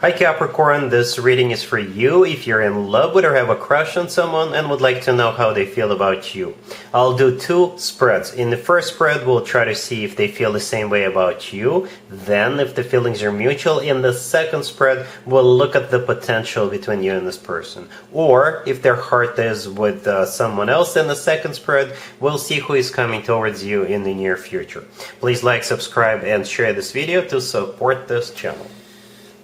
Hi Capricorn, this reading is for you if you're in love with or have a crush on someone and would like to know how they feel about you. I'll do two spreads. In the first spread, we'll try to see if they feel the same way about you. Then, if the feelings are mutual, in the second spread, we'll look at the potential between you and this person. Or, if their heart is with someone else in the second spread, we'll see who is coming towards you in the near future. Please like, subscribe, and share this video to support this channel.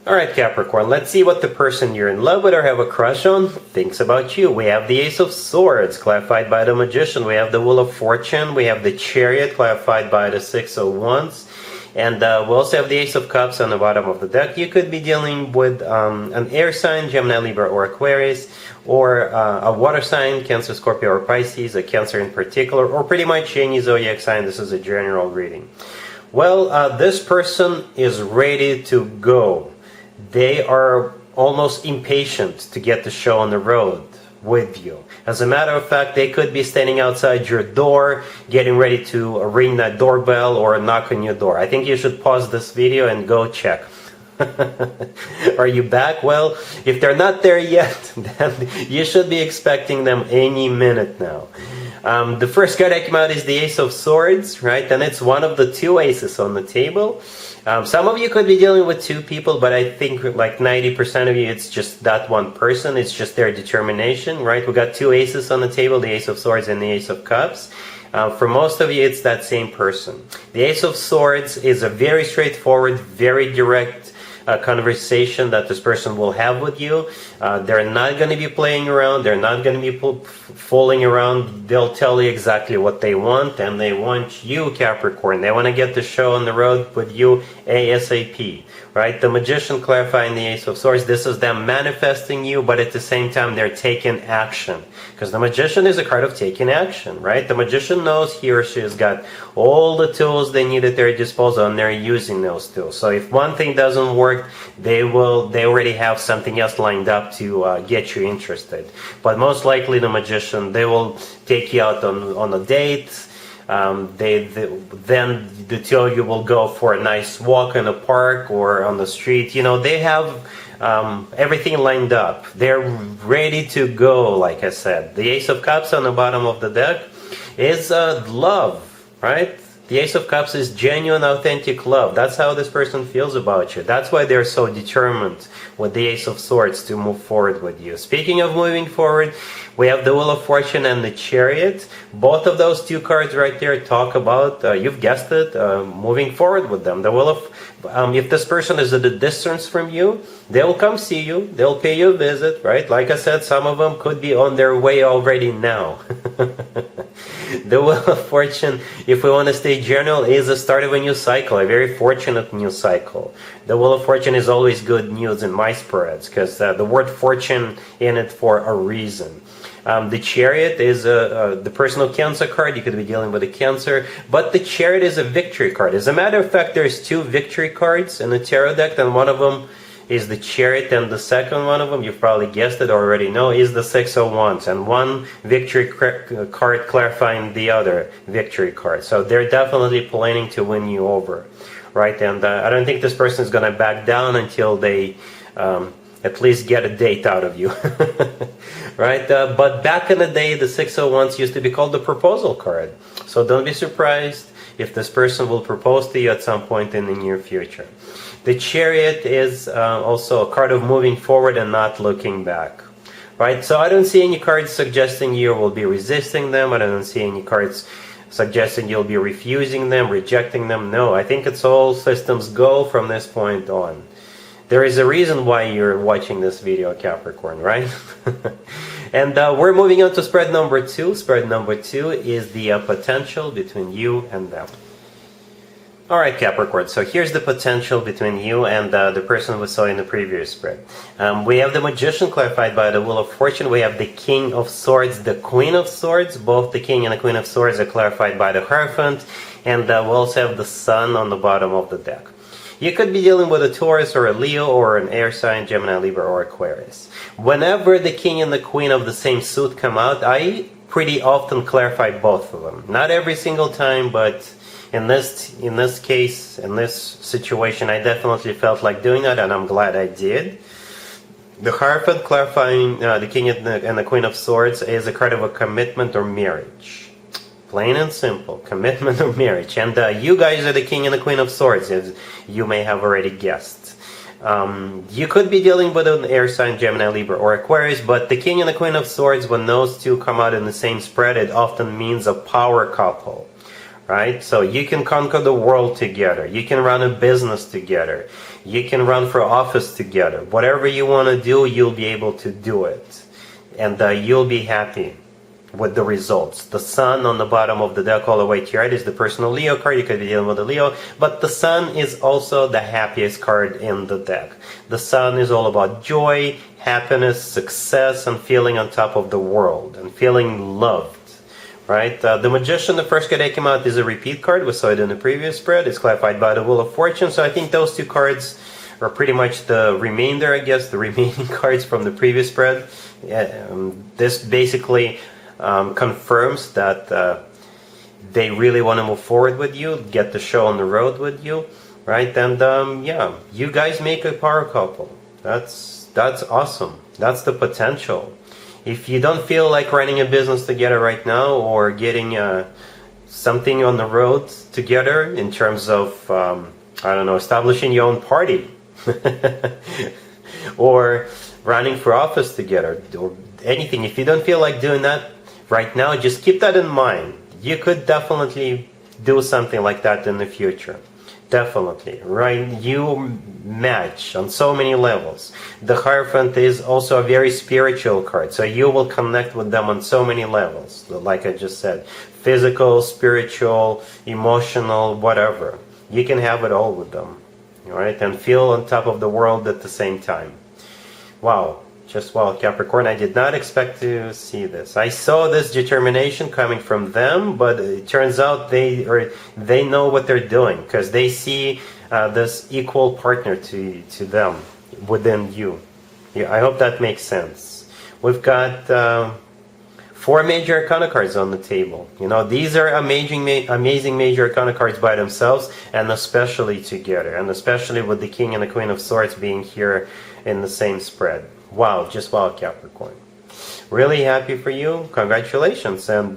Alright Capricorn, let's see what the person you're in love with or have a crush on thinks about you. We have the Ace of Swords, clarified by the Magician. We have the Wheel of Fortune. We have the Chariot, clarified by the Six of Wands. And we also have the Ace of Cups on the bottom of the deck. You could be dealing with an air sign, Gemini, Libra, or Aquarius, or a water sign, Cancer, Scorpio, or Pisces, a Cancer in particular, or pretty much any zodiac sign. This is a general reading. Well, this person is ready to go. They are almost impatient to get the show on the road with you. As a matter of fact, they could be standing outside your door, getting ready to ring that doorbell or knock on your door. I think you should pause this video and go check. Are you back? Well, if they're not there yet, then you should be expecting them any minute now. The first card that came out is the Ace of Swords, right? And it's one of the two aces on the table. Some of you could be dealing with two people, but I think like 90% of you, it's just that one person. It's just their determination, right? We got two aces on the table, the Ace of Swords and the Ace of Cups. For most of you, it's that same person. The Ace of Swords is a very straightforward, very direct conversation that this person will have with you. They're not going to be playing around. They're not going to be fooling around. They'll tell you exactly what they want, and they want you, Capricorn. They want to get the show on the road with you ASAP, right? The Magician, clarifying the Ace of Swords, this is them manifesting you, but at the same time, they're taking action. Because the Magician is a card of taking action, right? The Magician knows he or she has got all the tools they need at their disposal, and they're using those tools. So if one thing doesn't work, they already have something else lined up to get you interested. But most likely the Magician, they will take you out on a date. Then the two of you will go for a nice walk in a park or on the street. You know, they have everything lined up. They're ready to go, like I said. The Ace of Cups on the bottom of the deck is love, right? The Ace of Cups is genuine, authentic love. That's how this person feels about you. That's why they're so determined with the Ace of Swords to move forward with you. Speaking of moving forward, we have the Wheel of Fortune and the Chariot. Both of those two cards right there talk about, you've guessed it, moving forward with them. The Wheel of, if this person is at a distance from you, they'll come see you. They'll pay you a visit, right? Like I said, some of them could be on their way already now. The Wheel of Fortune, if we want to stay general, is the start of a new cycle, a very fortunate new cycle. The Wheel of Fortune is always good news in my spreads, because the word fortune in it for a reason. The Chariot is the personal Cancer card. You could be dealing with a Cancer, but the Chariot is a victory card. As a matter of fact, there's two victory cards in the tarot deck, and one of them is the Chariot, and the second one of them, you've probably guessed it, already know, is the Six of Wands, and one victory card clarifying the other victory card. So they're definitely planning to win you over, right? And I don't think this person is going to back down until they at least get a date out of you, right? But back in the day, the Six of Wands used to be called the proposal card. So don't be surprised if this person will propose to you at some point in the near future. The Chariot is also a card of moving forward and not looking back, right? So I don't see any cards suggesting you will be resisting them. I don't see any cards suggesting you'll be refusing them, rejecting them. No, I think it's all systems go from this point on. There is a reason why you're watching this video, Capricorn, right? And we're moving on to spread number two. Spread number two is the potential between you and them. Alright Capricorn, so here's the potential between you and the person we saw in the previous spread. We have the Magician, clarified by the Wheel of Fortune. We have the King of Swords, the Queen of Swords. Both the King and the Queen of Swords are clarified by the Hierophant. And we also have the Sun on the bottom of the deck. You could be dealing with a Taurus or a Leo or an air sign, Gemini, Libra, or Aquarius. Whenever the King and the Queen of the same suit come out, I pretty often clarify both of them. Not every single time, but in this case, in this situation, I definitely felt like doing that, and I'm glad I did. The Hierophant clarifying the King and the Queen of Swords is a card of a commitment or marriage. Plain and simple, commitment or marriage. And you guys are the King and the Queen of Swords, as you may have already guessed. You could be dealing with an air sign, Gemini, Libra, or Aquarius, but the King and the Queen of Swords, when those two come out in the same spread, it often means a power couple, right? So you can conquer the world together. You can run a business together. You can run for office together. Whatever you want to do, you'll be able to do it. And you'll be happy with the results. The Sun on the bottom of the deck all the way to your right is the personal Leo card. You could be dealing with a Leo, but the Sun is also the happiest card in the deck. The Sun is all about joy, happiness, success, and feeling on top of the world and feeling loved, right? The Magician, the first card that came out, is a repeat card. We saw it in the previous spread. It's clarified by the Wheel of Fortune. So I think those two cards are pretty much the remainder, I guess, the remaining cards from the previous spread. This basically confirms that they really want to move forward with you, get the show on the road with you, right? And yeah, you guys make a power couple. That's awesome. That's the potential. If you don't feel like running a business together right now, or getting something on the road together in terms of I don't know, establishing your own party or running for office together or anything, if you don't feel like doing that right now, just keep that in mind. You could definitely do something like that in the future. Definitely, right? You match on so many levels. The Hierophant is also a very spiritual card, so you will connect with them on so many levels, like I just said. Physical, spiritual, emotional, whatever. You can have it all with them, all right? And feel on top of the world at the same time. Wow. Just wow, Capricorn, I did not expect to see this. I saw this determination coming from them, but it turns out they know what they're doing, because they see this equal partner to them within you. Yeah, I hope that makes sense. We've got 4 major arcana cards on the table. You know, these are amazing major arcana cards by themselves, and especially together, and especially with the King and the Queen of Swords being here in the same spread. Wow, just wow, Capricorn. Really happy for you. Congratulations. And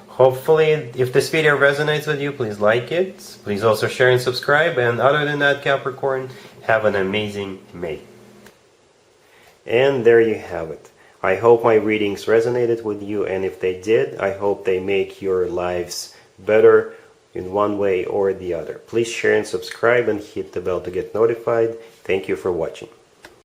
hopefully, if this video resonates with you, please like it. Please also share and subscribe. And other than that, Capricorn, have an amazing May. And there you have it. I hope my readings resonated with you. And if they did, I hope they make your lives better in one way or the other. Please share and subscribe and hit the bell to get notified. Thank you for watching.